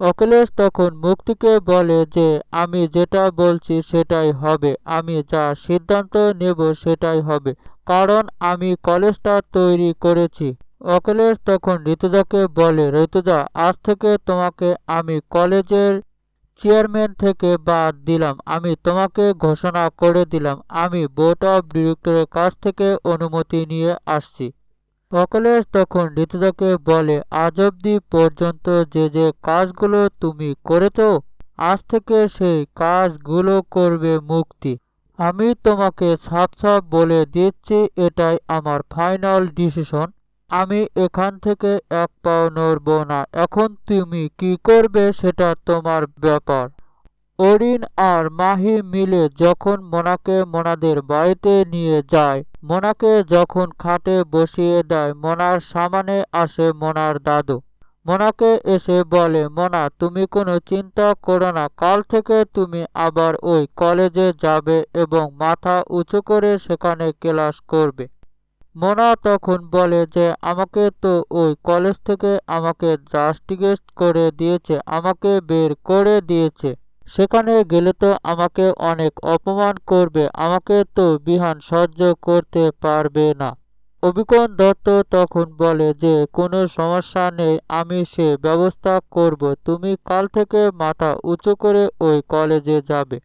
অখিলেশ তখন মুক্তিকে বলে যে আমি যেটা বলছি সেটাই হবে, আমি যা সিদ্ধান্ত নেব সেটাই হবে, কারণ আমি কলেজটা তৈরি করেছি। অখিলেশ তখন ঋতুজাকে বলে, ঋতুজা, আজ থেকে তোমাকে আমি কলেজের চেয়ারম্যান থেকে বাদ দিলাম। আমি তোমাকে ঘোষণা করে দিলাম আমি বোর্ড অব ডিরেক্টরের কাছ থেকে অনুমতি নিয়ে আসছি। অখিলেশ তখন ঋতুজাকে বলে, আজ অব্দি পর্যন্ত যে যে কাজগুলো তুমি করেছ, আজ থেকে সেই কাজগুলো করবে মুক্তি। আমি তোমাকে সাফ সাফ বলে দিচ্ছি, এটাই আমার ফাইনাল ডিসিশন। আমি এখান থেকে এক পাও নড়ব না। এখন তুমি কি করবে সেটা তোমার ব্যাপার। অরিন আর মাহি মিলে যখন মোনাকে মোনাদের বাড়িতে নিয়ে যায়, মোনাকে যখন খাটে বসিয়ে দেয়, মোনার সামনে আসে মোনার দাদু। মোনাকে এসে বলে, মোনা, তুমি কোনো চিন্তা করো না, কাল থেকে তুমি আবার ওই কলেজে যাবে এবং মাথা উঁচু করে সেখানে ক্লাস করবে। মোনা তখন বলে যে আমাকে তো ওই কলেজ থেকে আমাকে জাস্টিকেট করে দিয়েছে, আমাকে বের করে দিয়েছে। সেখানে গেলে তো আমাকে অনেক অপমান করবে, আমাকে তো বিহান সহ্য করতে পারবে না। অভিকন দত্ত তখন বলে যে কোনো সমস্যা নেই, আমি সে ব্যবস্থা করব, তুমি কাল থেকে মাথা উঁচু করে ওই কলেজে যাবে।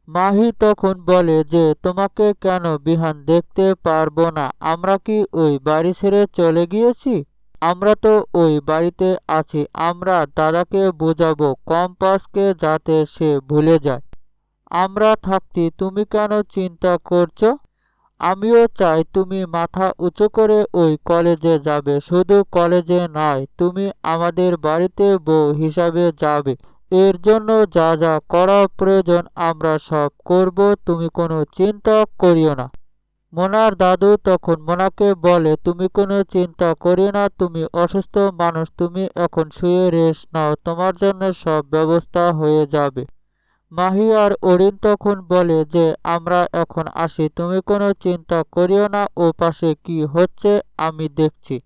মাহি তখন বলে যে তোমাকে কেন বিহান দেখতে পারবো না, আমরা কি ওই বাড়ি ছেড়ে চলে গিয়েছি? আমরা তো ওই বাড়িতে আছি, আমরা দাদাকে বোঝাবো কম্পাসকে যাতে সে ভুলে যায়। আমরা থাকতে তুমি কেন চিন্তা করছো? আমিও চাই তুমি মাথা উঁচু করে ওই কলেজে যাবে, শুধু কলেজে নয়, তুমি আমাদের বাড়িতে বউ হিসাবে যাবে। এর জন্য যা যা করা প্রয়োজন আমরা সব করব, তুমি কোনো চিন্তা করিও না। মোনার দাদু তখন মোনাকে বলে, তুমি কোনো চিন্তা করিও না, তুমি অসুস্থ মানুষ, তুমি এখন শুয়ে রেস্ট নাও, তোমার জন্য সব ব্যবস্থা হয়ে যাবে। মাহি আর অরিন তখন বলে যে আমরা এখন আসি, তুমি কোনো চিন্তা করিও না, ও পাশে কি হচ্ছে আমি দেখছি।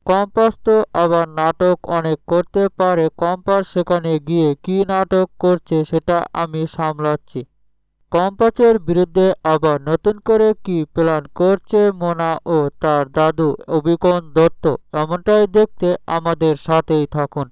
কম্পাস তো আবার নাটক অনেক করতে পারে, কম্পাস সেখানে গিয়ে কি নাটক করছে সেটা আমি সামলাচ্ছি। কম্পাসের বিরুদ্ধে আবার নতুন করে কি প্ল্যান করছে মোনা ও তার দাদু অভিকন দত্ত, এমনটাই দেখতে আমাদের সাথেই থাকুন।